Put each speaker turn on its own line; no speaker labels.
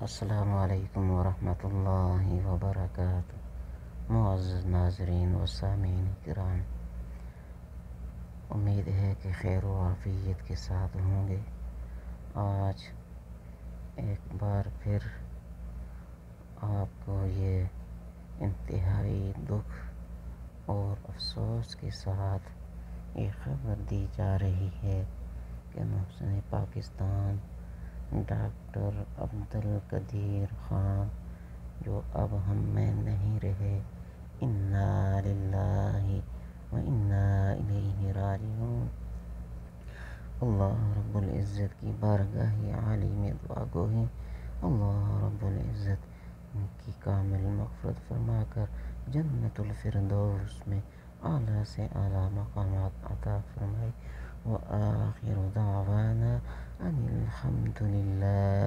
السلام علیکم ورحمۃ اللہ وبرکاتہ۔ معزز ناظرین و سامعین کرام، امید ہے کہ خیر و عافیت کے ساتھ ہوں گے۔ آج ایک بار پھر آپ کو یہ انتہائی دکھ اور افسوس کے ساتھ یہ خبر دی جا رہی ہے کہ محسن پاکستان ڈاکٹر عبدالقدیر خان جو اب ہم میں نہیں رہے، انا للہ و انا الیہ راجعون، اللہ رب العزت کی بارگاہ عالی میں دعا گو ہیں اللہ رب العزت ان کی کامل مغفرت فرما کر جنت الفردوس میں اعلیٰ سے اعلیٰ مقامات عطا فرمائے۔ وآخر دعوانا ان الحمد للہ